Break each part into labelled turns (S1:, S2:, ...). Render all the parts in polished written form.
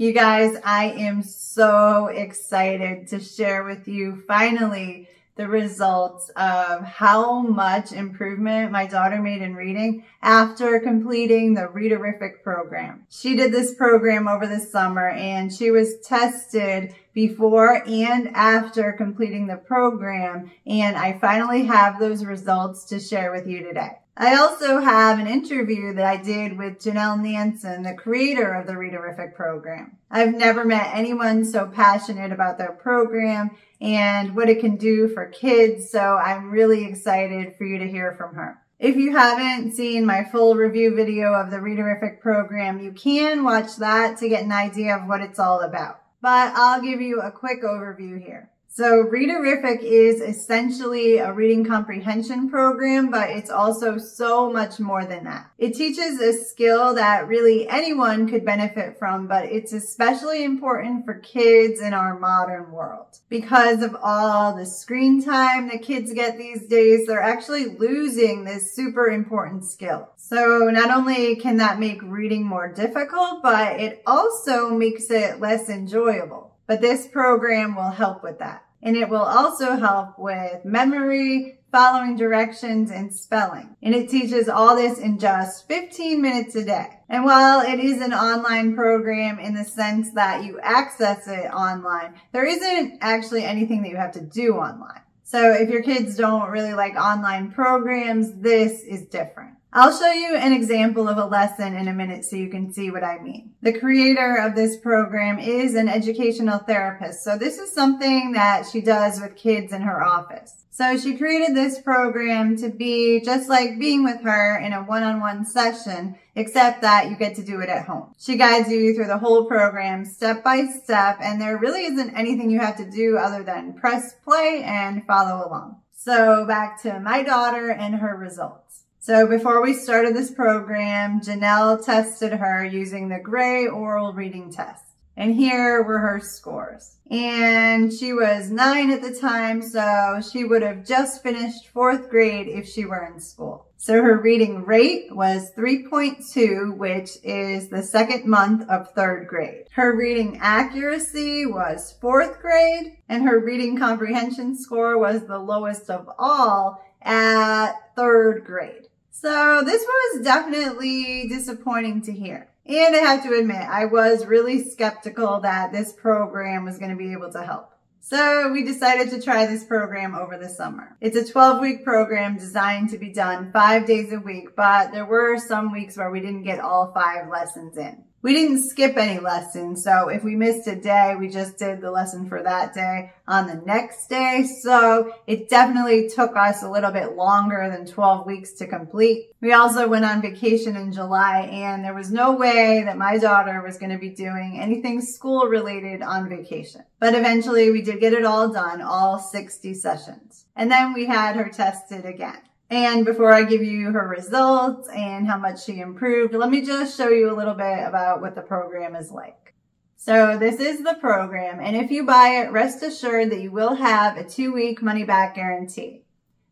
S1: You guys, I am so excited to share with you finally the results of how much improvement my daughter made in reading after completing the Readarific program. She did this program over the summer and she was tested before and after completing the program, and I finally have those results to share with you today. I also have an interview that I did with Janelle Nansen, the creator of the Readarific program. I've never met anyone so passionate about their program and what it can do for kids, so I'm really excited for you to hear from her. If you haven't seen my full review video of the Readarific program, you can watch that to get an idea of what it's all about. But I'll give you a quick overview here. So Readarific is essentially a reading comprehension program, but it's also so much more than that. It teaches a skill that really anyone could benefit from, but it's especially important for kids in our modern world. Because of all the screen time that kids get these days, they're actually losing this super important skill. So not only can that make reading more difficult, but it also makes it less enjoyable. But this program will help with that. And it will also help with memory, following directions, and spelling. And it teaches all this in just 15 minutes a day. And while it is an online program in the sense that you access it online, there isn't actually anything that you have to do online. So if your kids don't really like online programs, this is different. I'll show you an example of a lesson in a minute so you can see what I mean. The creator of this program is an educational therapist, so this is something that she does with kids in her office. So she created this program to be just like being with her in a one-on-one session, except that you get to do it at home. She guides you through the whole program step by step, and there really isn't anything you have to do other than press play and follow along. So back to my daughter and her results. So before we started this program, Janelle tested her using the gray oral reading test. And here were her scores. And she was 9 at the time, so she would have just finished 4th grade if she were in school. So her reading rate was 3.2, which is the 2nd month of 3rd grade. Her reading accuracy was 4th grade, and her reading comprehension score was the lowest of all at 3rd grade. So this was definitely disappointing to hear. And I have to admit, I was really skeptical that this program was going to be able to help. So we decided to try this program over the summer. It's a 12-week program designed to be done 5 days a week, but there were some weeks where we didn't get all 5 lessons in. We didn't skip any lessons, so if we missed a day, we just did the lesson for that day on the next day. So it definitely took us a little bit longer than 12 weeks to complete. We also went on vacation in July, and there was no way that my daughter was going to be doing anything school related on vacation. But eventually we did get it all done, all 60 sessions. And then we had her tested again. And before I give you her results and how much she improved, let me just show you a little bit about what the program is like. So this is the program, and if you buy it, rest assured that you will have a 2-week money-back guarantee.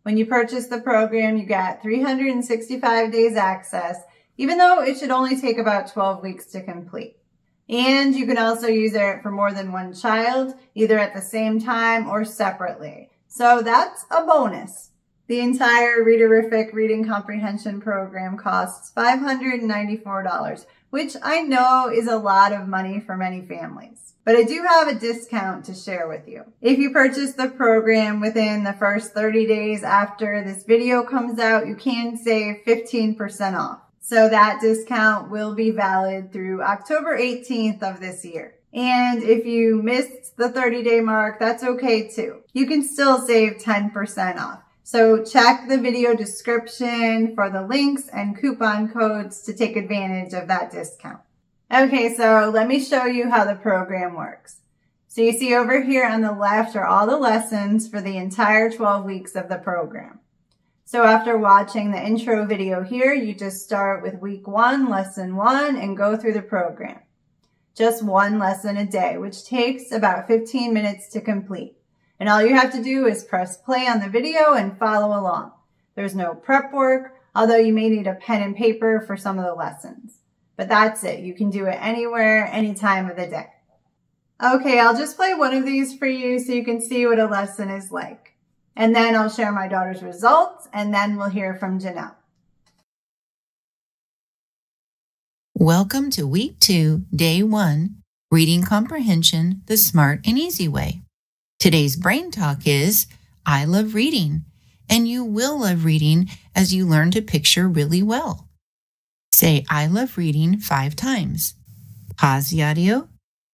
S1: When you purchase the program, you get 365 days access, even though it should only take about 12 weeks to complete. And you can also use it for more than one child, either at the same time or separately. So that's a bonus. The entire Readarific Reading Comprehension program costs $594, which I know is a lot of money for many families. But I do have a discount to share with you. If you purchase the program within the first 30 days after this video comes out, you can save 15% off. So that discount will be valid through October 18th of this year. And if you missed the 30-day mark, that's okay too. You can still save 10% off. So check the video description for the links and coupon codes to take advantage of that discount. Okay, so let me show you how the program works. So you see over here on the left are all the lessons for the entire 12 weeks of the program. So after watching the intro video here, you just start with week 1, lesson 1, and go through the program. Just 1 lesson a day, which takes about 15 minutes to complete. And all you have to do is press play on the video and follow along. There's no prep work, although you may need a pen and paper for some of the lessons. But that's it. You can do it anywhere, any time of the day. Okay, I'll just play one of these for you so you can see what a lesson is like. And then I'll share my daughter's results, and then we'll hear from Janelle.
S2: Welcome to Week 2, Day 1, Reading Comprehension the Smart and Easy Way. Today's Brain Talk is, I love reading, and you will love reading as you learn to picture really well. Say, I love reading 5 times. Pause the audio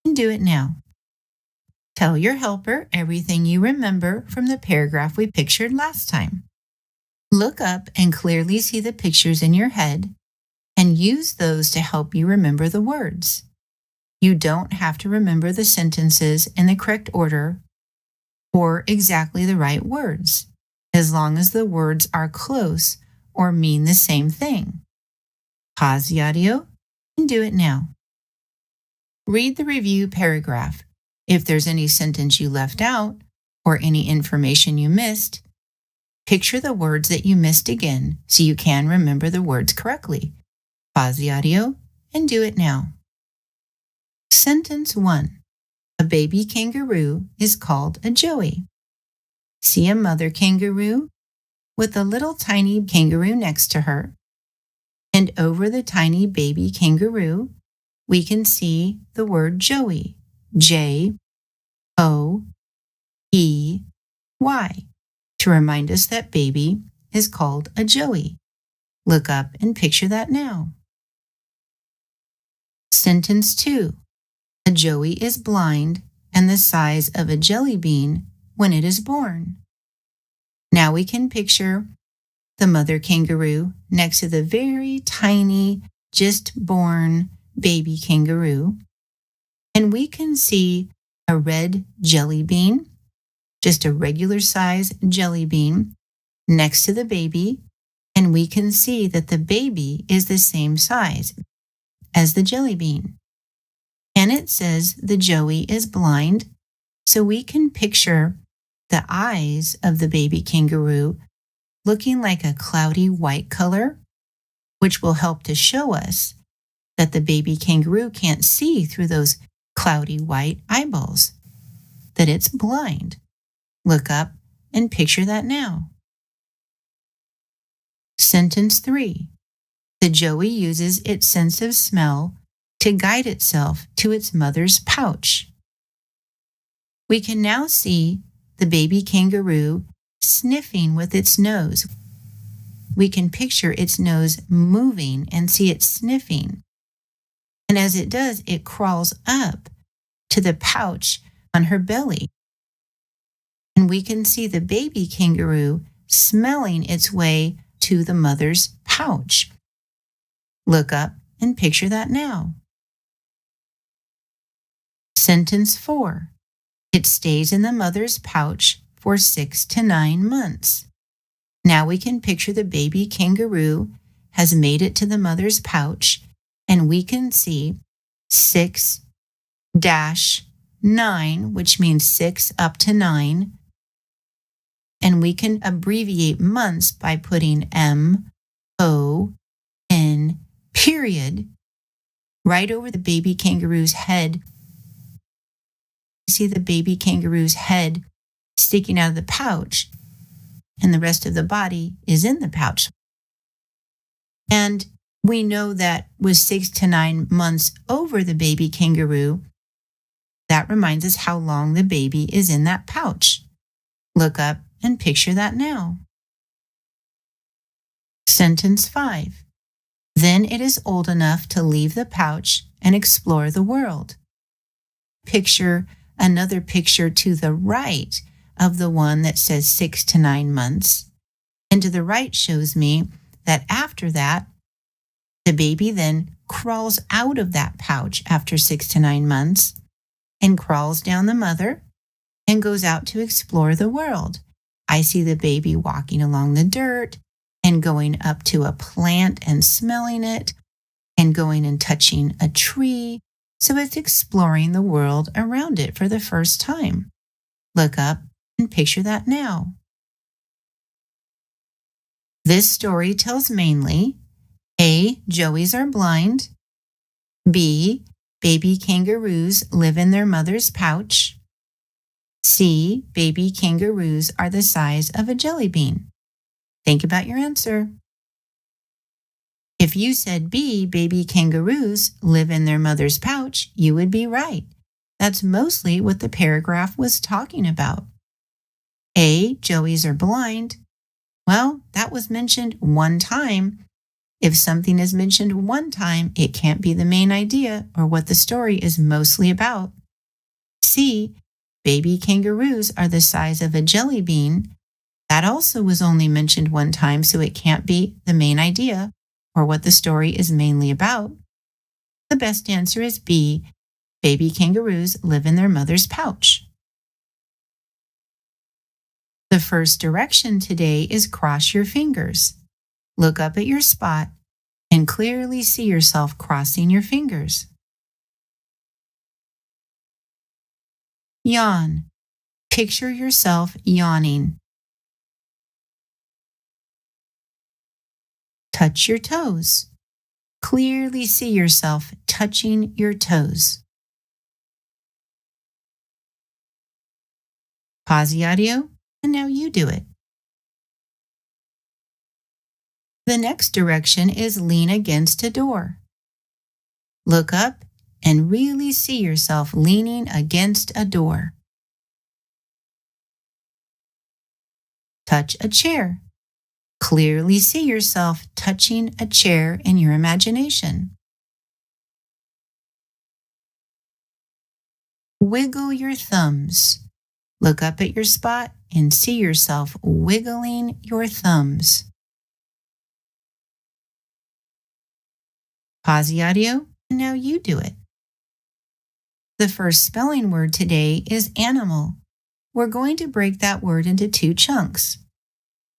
S2: and do it now. Tell your helper everything you remember from the paragraph we pictured last time. Look up and clearly see the pictures in your head and use those to help you remember the words. You don't have to remember the sentences in the correct order or exactly the right words, as long as the words are close or mean the same thing. Pause the audio and do it now. Read the review paragraph. If there's any sentence you left out or any information you missed, picture the words that you missed again so you can remember the words correctly. Pause the audio and do it now. Sentence 1. A baby kangaroo is called a joey. See a mother kangaroo with a little tiny kangaroo next to her. And over the tiny baby kangaroo, we can see the word joey. J-O-E-Y, to remind us that baby is called a joey. Look up and picture that now. Sentence 2. A joey is blind and the size of a jelly bean when it is born. Now we can picture the mother kangaroo next to the very tiny, just born baby kangaroo. And we can see a red jelly bean, just a regular size jelly bean, next to the baby, and we can see that the baby is the same size as the jelly bean. And it says the joey is blind, so we can picture the eyes of the baby kangaroo looking like a cloudy white color, which will help to show us that the baby kangaroo can't see through those cloudy white eyeballs, that it's blind. Look up and picture that now. Sentence 3. The joey uses its sense of smell to guide itself to its mother's pouch. We can now see the baby kangaroo sniffing with its nose. We can picture its nose moving and see it sniffing. And as it does, it crawls up to the pouch on her belly. And we can see the baby kangaroo smelling its way to the mother's pouch. Look up and picture that now. Sentence 4. It stays in the mother's pouch for 6 to 9 months. Now we can picture the baby kangaroo has made it to the mother's pouch, and we can see 6-9, which means 6 up to 9. And we can abbreviate months by putting M-O-N period right over the baby kangaroo's head. You see the baby kangaroo's head sticking out of the pouch, and the rest of the body is in the pouch. And we know that with 6 to 9 months over the baby kangaroo, that reminds us how long the baby is in that pouch. Look up and picture that now. Sentence 5. Then it is old enough to leave the pouch and explore the world. Picture another picture to the right of the one that says 6 to 9 months. And to the right shows me that after that, the baby then crawls out of that pouch after 6 to 9 months and crawls down the mother and goes out to explore the world. I see the baby walking along the dirt and going up to a plant and smelling it and going and touching a tree. So it's exploring the world around it for the first time. Look up and picture that now. This story tells mainly A, joeys are blind, B, baby kangaroos live in their mother's pouch. C, baby kangaroos are the size of a jelly bean. Think about your answer. If you said B, baby kangaroos live in their mother's pouch, you would be right. That's mostly what the paragraph was talking about. A, joeys are blind. Well, that was mentioned one time. If something is mentioned one time, it can't be the main idea or what the story is mostly about. C, baby kangaroos are the size of a jelly bean. That also was only mentioned one time, so it can't be the main idea or what the story is mainly about. The best answer is B, baby kangaroos live in their mother's pouch. The first direction today is cross your fingers. Look up at your spot and clearly see yourself crossing your fingers. Yawn. Picture yourself yawning. Touch your toes. Clearly see yourself touching your toes. Pause the audio, and now you do it. The next direction is lean against a door. Look up and really see yourself leaning against a door. Touch a chair. Clearly see yourself touching a chair in your imagination. Wiggle your thumbs. Look up at your spot and see yourself wiggling your thumbs. Pause the audio, and now you do it. The first spelling word today is animal. We're going to break that word into two chunks.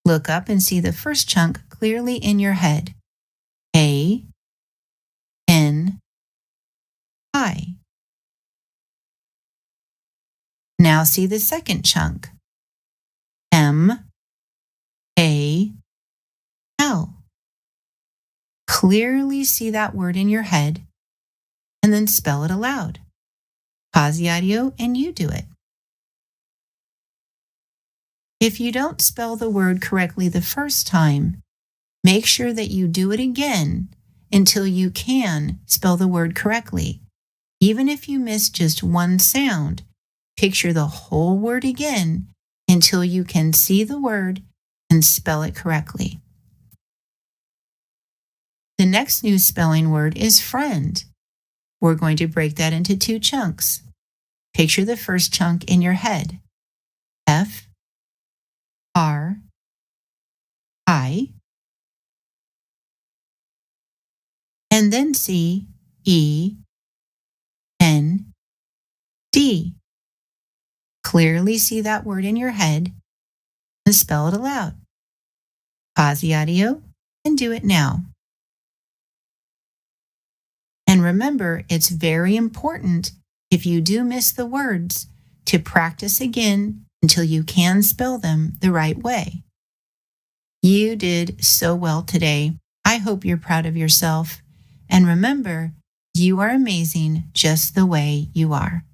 S2: Look up and see the first chunk clearly in your head. A, N, I. Now see the second chunk. M, A, L. Clearly see that word in your head and then spell it aloud. Pause the audio and you do it. If you don't spell the word correctly the first time, make sure that you do it again until you can spell the word correctly. Even if you miss just one sound, picture the whole word again until you can see the word and spell it correctly. The next new spelling word is friend. We're going to break that into two chunks. Picture the first chunk in your head. F, R, I, and then see E, N, D. Clearly see that word in your head and spell it aloud. Pause the audio and do it now. And remember, it's very important if you do miss the words to practice again until you can spell them the right way. You did so well today. I hope you're proud of yourself. And remember, you are amazing just the way you are.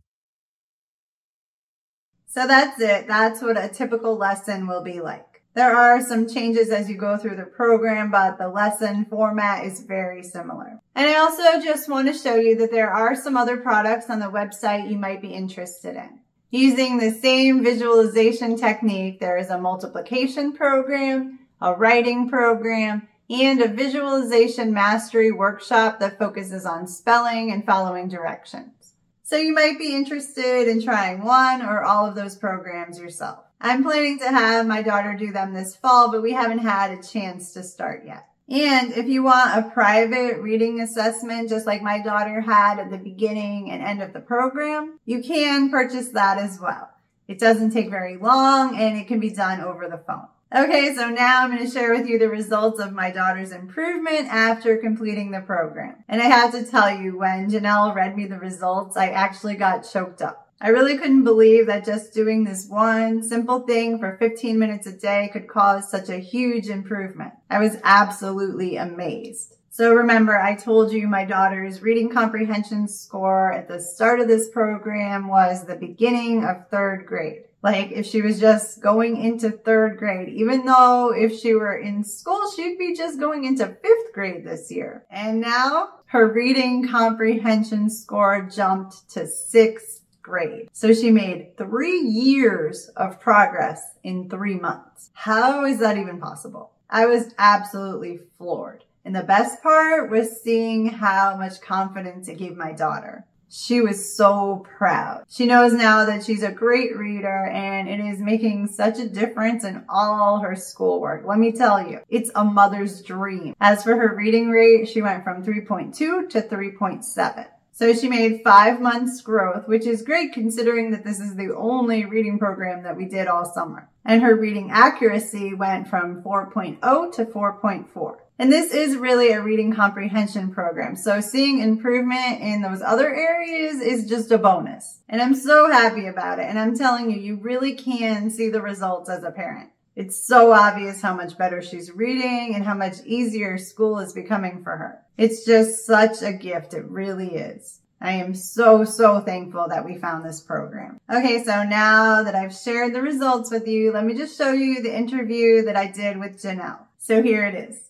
S1: So that's it. That's what a typical lesson will be like. There are some changes as you go through the program, but the lesson format is very similar. And I also just want to show you that there are some other products on the website you might be interested in. Using the same visualization technique, there is a multiplication program, a writing program, and a visualization mastery workshop that focuses on spelling and following directions. So you might be interested in trying one or all of those programs yourself. I'm planning to have my daughter do them this fall, but we haven't had a chance to start yet. And if you want a private reading assessment, just like my daughter had at the beginning and end of the program, you can purchase that as well. It doesn't take very long and it can be done over the phone. Okay, so now I'm going to share with you the results of my daughter's improvement after completing the program. And I have to tell you, when Janelle read me the results, I actually got choked up. I really couldn't believe that just doing this one simple thing for 15 minutes a day could cause such a huge improvement. I was absolutely amazed. So remember, I told you my daughter's reading comprehension score at the start of this program was the beginning of 3rd grade. Like if she was just going into 3rd grade, even though if she were in school, she'd be just going into 5th grade this year. And now her reading comprehension score jumped to 6th grade. So she made 3 years of progress in 3 months. How is that even possible? I was absolutely floored. And the best part was seeing how much confidence it gave my daughter. She was so proud. She knows now that she's a great reader and it is making such a difference in all her schoolwork. Let me tell you, it's a mother's dream. As for her reading rate, she went from 3.2 to 3.7. So she made 5 months growth, which is great considering that this is the only reading program that we did all summer. And her reading accuracy went from 4.0 to 4.4. And this is really a reading comprehension program. So seeing improvement in those other areas is just a bonus. And I'm so happy about it. And I'm telling you, you really can see the results as a parent. It's so obvious how much better she's reading and how much easier school is becoming for her. It's just such a gift. It really is. I am so thankful that we found this program. Okay, so now that I've shared the results with you, let me just show you the interview that I did with Janelle. So here it is.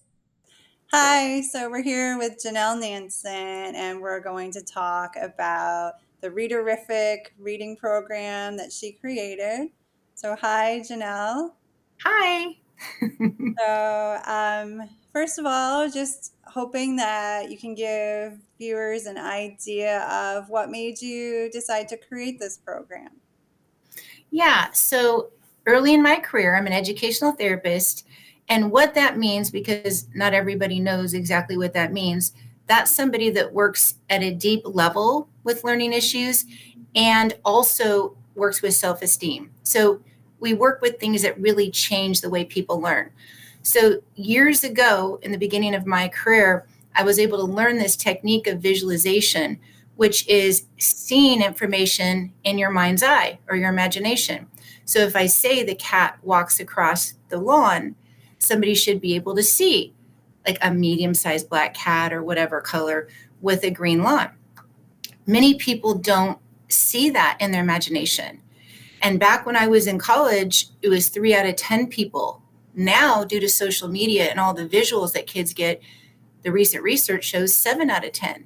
S1: Hi, so we're here with Janelle Nansen, and we're going to talk about the Readarific reading program that she created. So hi, Janelle.
S2: Hi.
S1: So first of all, just hoping that you can give viewers an idea of what made you decide to create this program.
S2: Yeah, so early in my career, I'm an educational therapist. And what that means, because not everybody knows exactly what that means, that's somebody that works at a deep level with learning issues and also works with self-esteem. So we work with things that really change the way people learn. So years ago, in the beginning of my career, I was able to learn this technique of visualization, which is seeing information in your mind's eye or your imagination. So if I say the cat walks across the lawn, somebody should be able to see like a medium-sized black cat or whatever color with a green lawn. Many people don't see that in their imagination. And back when I was in college, it was 3 out of 10 people. Now, due to social media and all the visuals that kids get, the recent research shows 7 out of 10.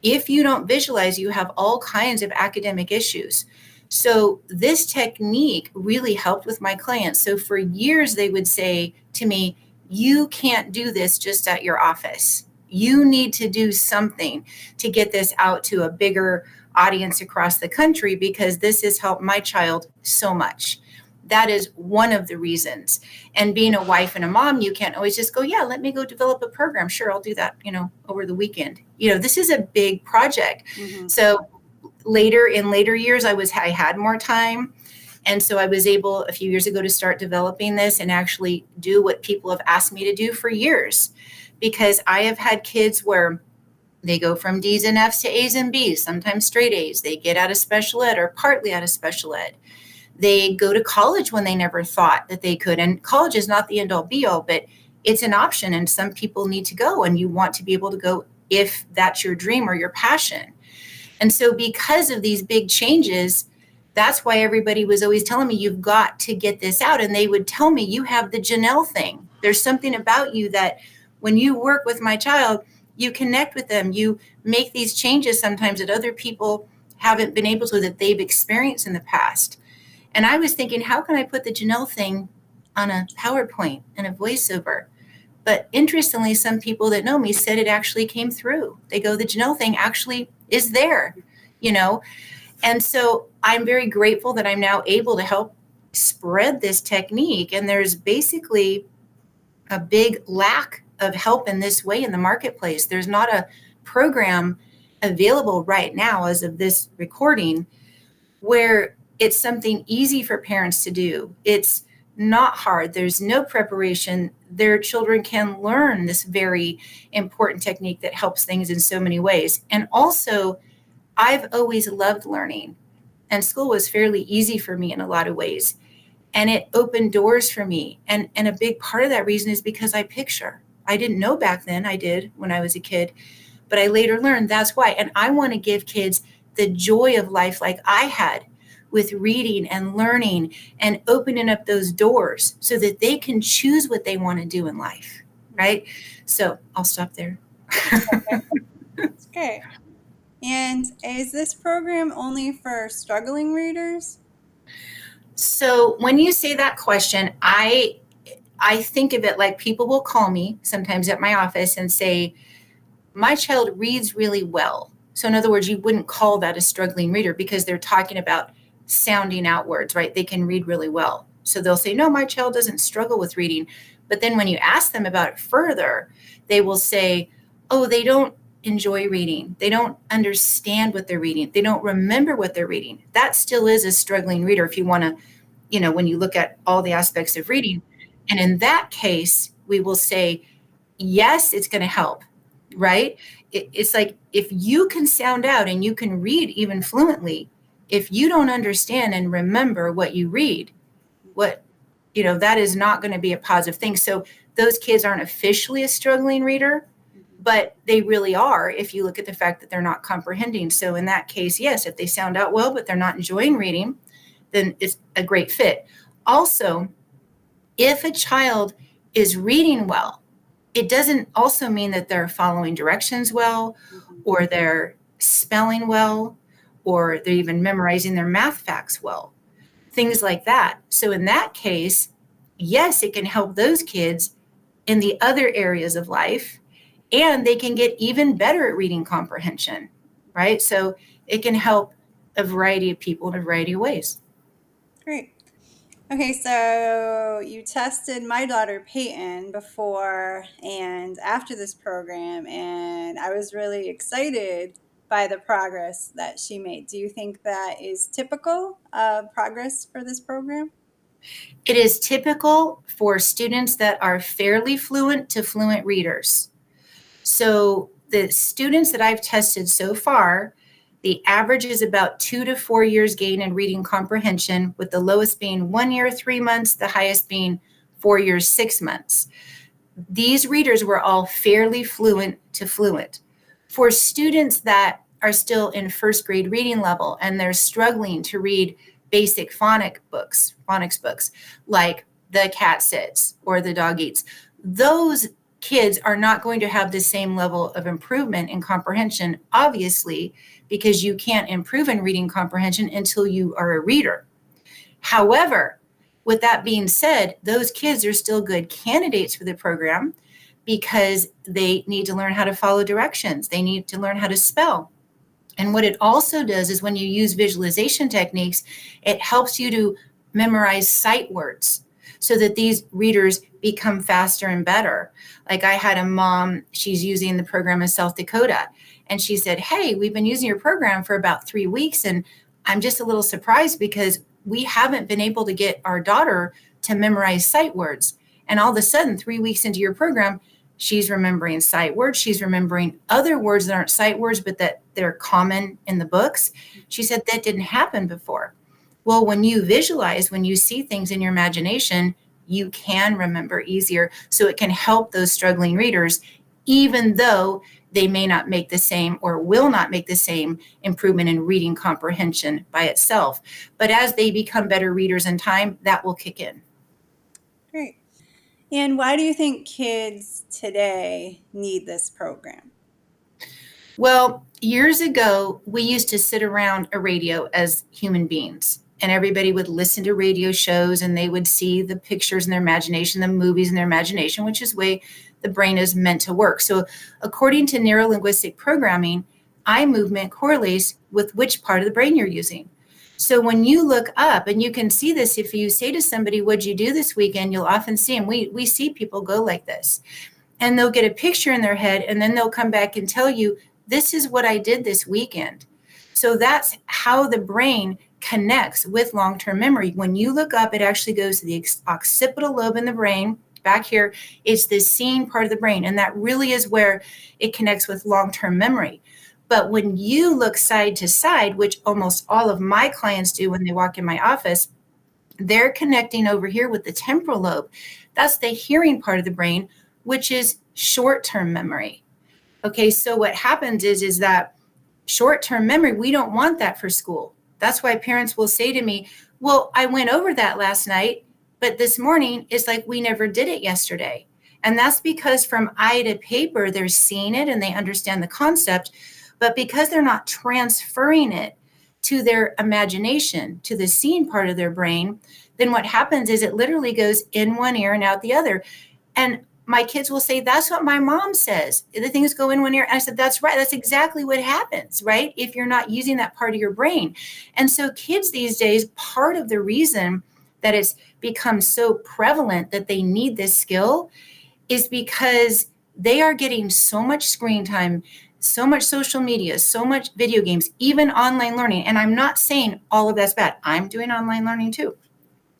S2: If you don't visualize, you have all kinds of academic issues. So this technique really helped with my clients. So for years, they would say to me, you can't do this just at your office. You need to do something to get this out to a bigger audience across the country because this has helped my child so much. That is one of the reasons. And being a wife and a mom, you can't always just go, yeah, let me go develop a program. Sure, I'll do that, over the weekend. This is a big project. Mm-hmm. So in later years, I had more time. And so I was able a few years ago to start developing this and actually do what people have asked me to do for years. Because I have had kids where they go from D's and F's to A's and B's, sometimes straight A's. They get out of special ed or partly out of special ed. They go to college when they never thought that they could. And college is not the end all be all, but it's an option. And some people need to go and you want to be able to go if that's your dream or your passion. And so because of these big changes, that's why everybody was always telling me, you've got to get this out. And they would tell me, you have the Janelle thing. There's something about you that when you work with my child, you connect with them. You make these changes sometimes that other people haven't been able to, that they've experienced in the past. And I was thinking, how can I put the Janelle thing on a PowerPoint and a voiceover? But interestingly, some people that know me said it actually came through. They go, the Janelle thing actually is there, And so I'm very grateful that I'm now able to help spread this technique. And there's basically a big lack of help in this way in the marketplace. There's not a program available right now as of this recording where it's something easy for parents to do. It's not hard. There's no preparation. Their children can learn this very important technique that helps things in so many ways. And also, I've always loved learning, and school was fairly easy for me in a lot of ways. And it opened doors for me. And a big part of that reason is because I picture. I didn't know back then. I did when I was a kid, but I later learned that's why. And I want to give kids the joy of life like I had with reading and learning and opening up those doors so that they can choose what they want to do in life, right? So I'll stop there.
S3: That's great. And is this program only for struggling readers?
S2: So when you say that question, I think of it like people will call me sometimes at my office and say, my child reads really well. So in other words, you wouldn't call that a struggling reader because they're talking about sounding out words, right? They can read really well. So they'll say, no, my child doesn't struggle with reading. But then when you ask them about it further, they will say, oh, they don't enjoy reading. They don't understand what they're reading. They don't remember what they're reading. That still is a struggling reader if you want to, when you look at all the aspects of reading. And in that case, we will say, yes, it's going to help, right? It's like if you can sound out and you can read even fluently, if you don't understand and remember what you read, that is not going to be a positive thing. So those kids aren't officially a struggling reader, but they really are if you look at the fact that they're not comprehending. So in that case, yes, if they sound out well, but they're not enjoying reading, then it's a great fit. Also, if a child is reading well, it doesn't also mean that they're following directions well, or they're spelling well, or they're even memorizing their math facts well, things like that. So in that case, yes, it can help those kids in the other areas of life, and they can get even better at reading comprehension, right? So it can help a variety of people in a variety of ways.
S3: Great. Okay, so you tested my daughter Peyton before and after this program, and I was really excited by the progress that she made. Do you think that is typical of progress for this program?
S2: It is typical for students that are fairly fluent to fluent readers. So the students that I've tested so far, the average is about 2 to 4 years gain in reading comprehension, with the lowest being 1 year, 3 months, the highest being 4 years, 6 months. These readers were all fairly fluent to fluent. For students that are still in first grade reading level and they're struggling to read basic phonics books, like The Cat Sits or The Dog Eats, those kids are not going to have the same level of improvement in comprehension, obviously, because you can't improve in reading comprehension until you are a reader. However, with that being said, those kids are still good candidates for the program because they need to learn how to follow directions. They need to learn how to spell. And what it also does is when you use visualization techniques, it helps you to memorize sight words so that these readers become faster and better. Like I had a mom, she's using the program in South Dakota, and she said, hey, we've been using your program for about 3 weeks, and I'm just a little surprised because we haven't been able to get our daughter to memorize sight words. And all of a sudden, 3 weeks into your program, she's remembering sight words. She's remembering other words that aren't sight words, but that they're common in the books. She said that didn't happen before. Well, when you visualize, when you see things in your imagination, you can remember easier. So it can help those struggling readers, even though they may not make the same or will not make the same improvement in reading comprehension by itself. But as they become better readers in time, that will kick in.
S3: Great. And why do you think kids today need this program?
S2: Well, years ago, we used to sit around a radio as human beings, and everybody would listen to radio shows and they would see the pictures in their imagination, the movies in their imagination, which is the way the brain is meant to work. So according to neurolinguistic programming, eye movement correlates with which part of the brain you're using. So when you look up, and you can see this if you say to somebody, what'd you do this weekend? You'll often see them. We see people go like this, and they'll get a picture in their head, and then they'll come back and tell you, this is what I did this weekend. So that's how the brain connects with long-term memory. When you look up, it actually goes to the occipital lobe in the brain. Back here, it's the seeing part of the brain, and that really is where it connects with long-term memory. But when you look side to side, which almost all of my clients do when they walk in my office, they're connecting over here with the temporal lobe. That's the hearing part of the brain, which is short-term memory. Okay, so what happens is that short-term memory, we don't want that for school. That's why parents will say to me, well, I went over that last night, but this morning it's like we never did it yesterday. And that's because from eye to paper, they're seeing it and they understand the concept, but because they're not transferring it to their imagination, to the seeing part of their brain, then what happens is it literally goes in one ear and out the other. And my kids will say, that's what my mom says. The things go in one ear. And I said, that's right. That's exactly what happens, right? If you're not using that part of your brain. And so kids these days, part of the reason that it's become so prevalent that they need this skill is because they are getting so much screen time, so much social media, so much video games, even online learning. And I'm not saying all of that's bad. I'm doing online learning too.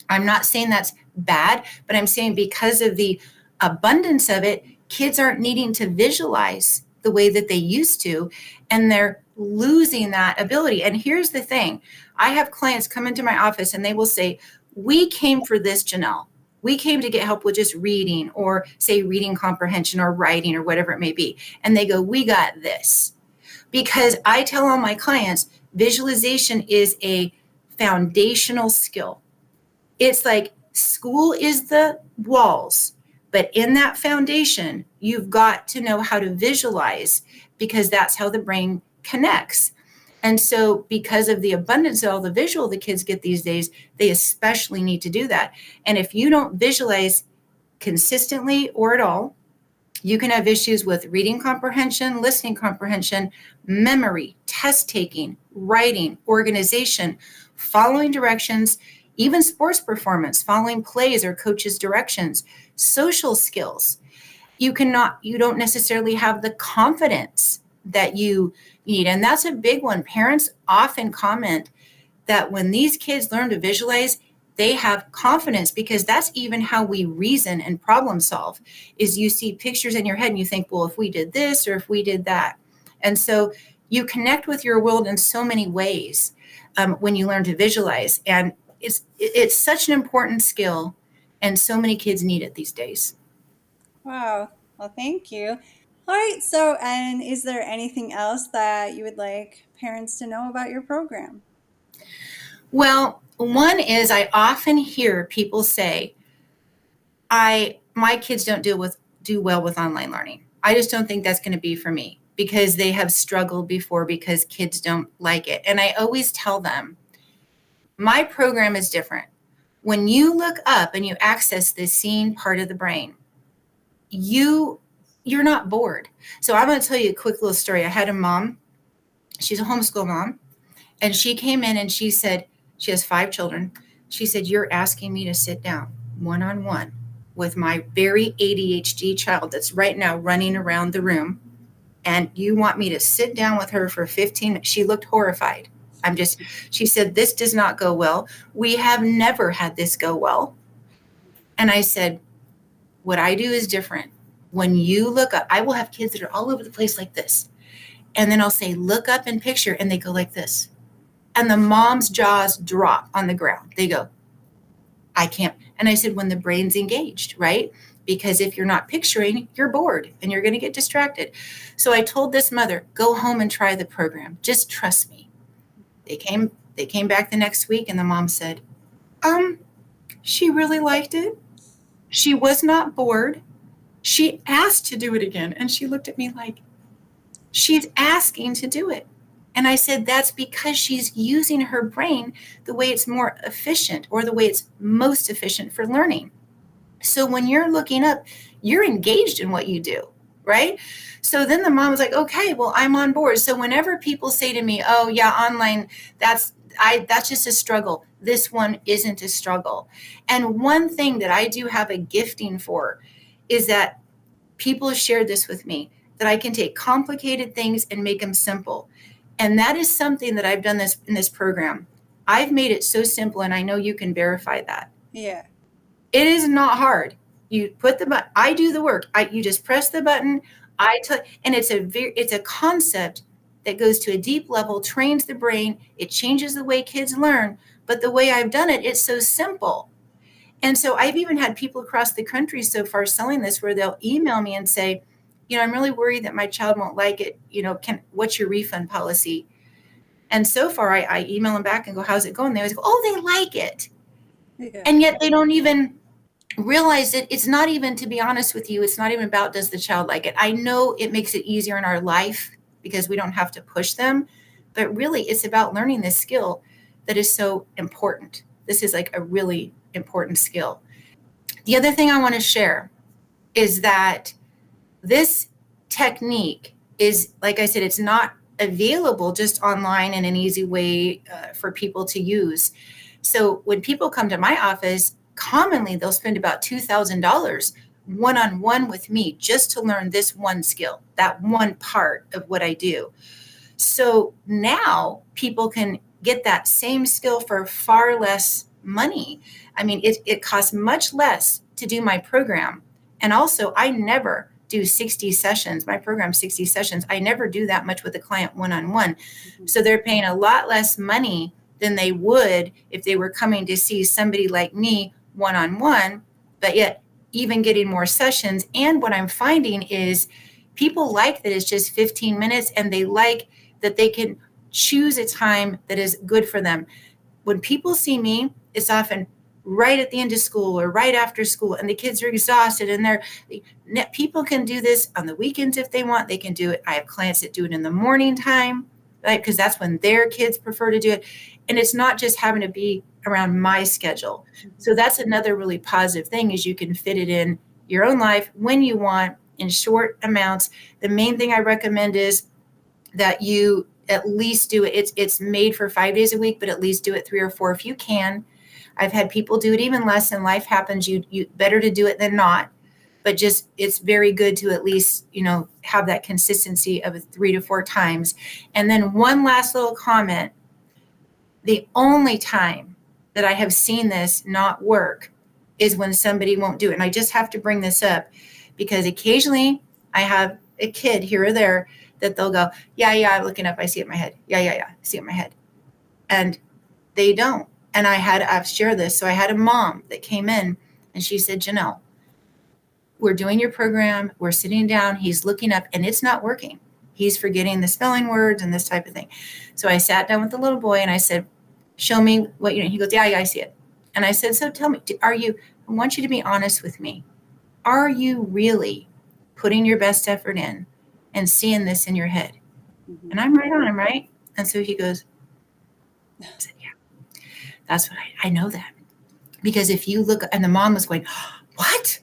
S2: I'm not saying that's bad, but I'm saying because of the abundance of it, kids aren't needing to visualize the way that they used to, and they're losing that ability. And here's the thing. I have clients come into my office and they will say, we came for this, Janelle. We came to get help with just reading or say reading comprehension or writing or whatever it may be. And they go, we got this. Because I tell all my clients, visualization is a foundational skill. It's like school is the walls, but in that foundation, you've got to know how to visualize because that's how the brain connects. And so because of the abundance of all the visual the kids get these days, they especially need to do that. And if you don't visualize consistently or at all, you can have issues with reading comprehension, listening comprehension, memory, test taking, writing, organization, following directions, even sports performance, following plays or coaches' directions, social skills. You don't necessarily have the confidence that you need. And that's a big one. Parents often comment that when these kids learn to visualize, they have confidence because that's even how we reason and problem solve is you see pictures in your head and you think, well, if we did this or if we did that. And so you connect with your world in so many ways when you learn to visualize. And it's such an important skill and so many kids need it these days.
S3: Wow. Well, thank you. All right. So, and is there anything else that you would like parents to know about your program?
S2: Well, one is I often hear people say, my kids don't do well with online learning. I just don't think that's going to be for me because they have struggled before because kids don't like it. And I always tell them, my program is different. When you look up and you access this seeing part of the brain, you're not bored. So I'm going to tell you a quick little story. I had a mom, she's a homeschool mom, and she came in and she said, she has 5 children. She said, you're asking me to sit down one-on-one with my very ADHD child that's right now running around the room. And you want me to sit down with her for 15 minutes. She looked horrified. She said, this does not go well. We have never had this go well. And I said, what I do is different. When you look up, I will have kids that are all over the place like this. And then I'll say, look up and picture, and they go like this. And the mom's jaws drop on the ground. They go, I can't. And I said, when the brain's engaged, right? Because if you're not picturing, you're bored and you're going to get distracted. So I told this mother, go home and try the program. Just trust me. They came back the next week and the mom said, she really liked it. She was not bored. She asked to do it again. And she looked at me like, she's asking to do it. And I said, that's because she's using her brain the way it's more efficient or the way it's most efficient for learning. So when you're looking up, you're engaged in what you do, right? So then the mom was like, okay, well, I'm on board. So whenever people say to me, oh yeah, online, that's just a struggle. This one isn't a struggle. And one thing that I do have a gifting for is that people have shared this with me, that I can take complicated things and make them simple. And that is something that I've done in this program. I've made it so simple, and I know you can verify that.
S3: Yeah.
S2: It is not hard. You put the button, I do the work. You just press the button, and it's a concept that goes to a deep level, trains the brain, it changes the way kids learn. But the way I've done it, it's so simple. And so I've even had people across the country so far selling this where they'll email me and say, I'm really worried that my child won't like it. What's your refund policy? And so far I email them back and go, how's it going? They always go, oh, they like it. Yeah. And yet they don't even realize that it's not even, to be honest with you, it's not even about, does the child like it? I know it makes it easier in our life because we don't have to push them, but really it's about learning this skill that is so important. This is like a really important skill. The other thing I want to share is that this technique is, like I said, it's not available just online in an easy way for people to use. So when people come to my office, commonly they'll spend about $2,000 one-on-one with me just to learn this one skill, that one part of what I do. So now people can get that same skill for far less money. I mean, it costs much less to do my program. And also, I never do 60 sessions. My program's 60 sessions. I never do that much with a client one-on-one. Mm-hmm. So they're paying a lot less money than they would if they were coming to see somebody like me one-on-one, but yet even getting more sessions. And what I'm finding is people like that it's just 15 minutes and they like that they can choose a time that is good for them. When people see me, it's often right at the end of school or right after school and the kids are exhausted and people can do this on the weekends if they want. They can do it. I have clients that do it in the morning time, right? Because that's when their kids prefer to do it. And it's not just having to be around my schedule. So that's another really positive thing is you can fit it in your own life when you want in short amounts. The main thing I recommend is that you at least do it. It's made for 5 days a week, but at least do it 3 or 4 if you can. I've had people do it even less, and life happens. You better to do it than not, but just it's very good to at least have that consistency of 3 to 4 times. And then one last little comment: the only time that I have seen this not work is when somebody won't do it. And I just have to bring this up because occasionally I have a kid here or there that they'll go, yeah, I'm looking up, I see it in my head. Yeah, I see it in my head. And they don't. And I've shared this. So I had a mom that came in and she said, Janelle, we're doing your program. We're sitting down. He's looking up and it's not working. He's forgetting the spelling words and this type of thing. So I sat down with the little boy and I said, show me what you know. He goes, yeah, I see it. And I said, so tell me, I want you to be honest with me. Are you really putting your best effort in and seeing this in your head? Mm-hmm. And I'm right on him, right? And so he goes, I said, yeah, that's what I know that. Because if you look, and the mom was going, what?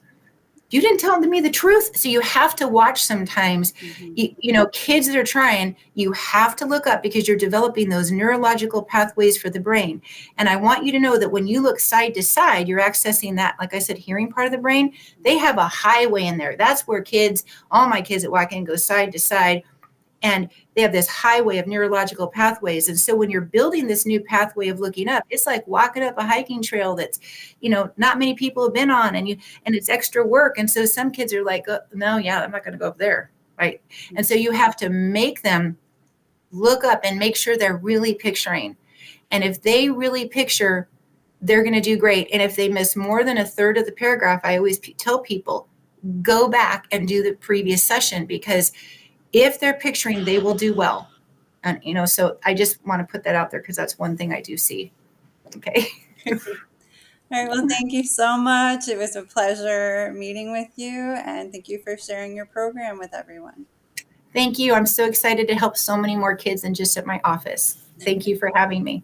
S2: You didn't tell me the truth. So you have to watch sometimes, mm-hmm. Kids that are trying, you have to look up because you're developing those neurological pathways for the brain. And I want you to know that when you look side to side, you're accessing that, like I said, hearing part of the brain. They have a highway in there. That's where all my kids that walk in go side to side. And they have this highway of neurological pathways. And so when you're building this new pathway of looking up, it's like walking up a hiking trail that's, not many people have been on and it's extra work. And so some kids are like, oh, no, yeah, I'm not going to go up there. Right. And so you have to make them look up and make sure they're really picturing. And if they really picture, they're going to do great. And if they miss more than a third of the paragraph, I always tell people, go back and do the previous session, because if they're picturing, they will do well. And, so I just want to put that out there because that's one thing I do see. Okay.
S3: All right. Well, thank you so much. It was a pleasure meeting with you. And thank you for sharing your program with everyone.
S2: Thank you. I'm so excited to help so many more kids than just at my office. Thank you for having me.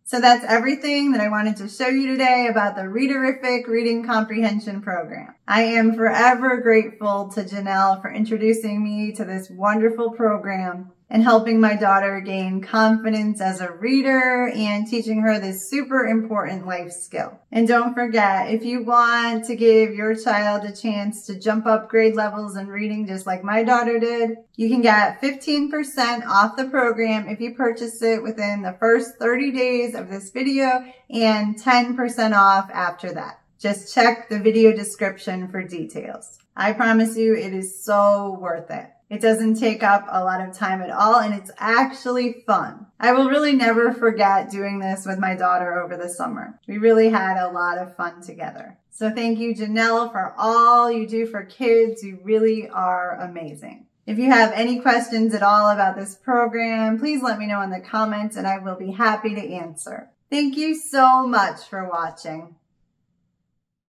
S1: So that's everything that I wanted to show you today about the Readarific Reading Comprehension Program. I am forever grateful to Janelle for introducing me to this wonderful program and helping my daughter gain confidence as a reader and teaching her this super important life skill. And don't forget, if you want to give your child a chance to jump up grade levels in reading just like my daughter did, you can get 15% off the program if you purchase it within the first 30 days of this video and 10% off after that. Just check the video description for details. I promise you it is so worth it. It doesn't take up a lot of time at all, and it's actually fun. I will really never forget doing this with my daughter over the summer. We really had a lot of fun together. So thank you, Janelle, for all you do for kids. You really are amazing. If you have any questions at all about this program, please let me know in the comments and I will be happy to answer. Thank you so much for watching.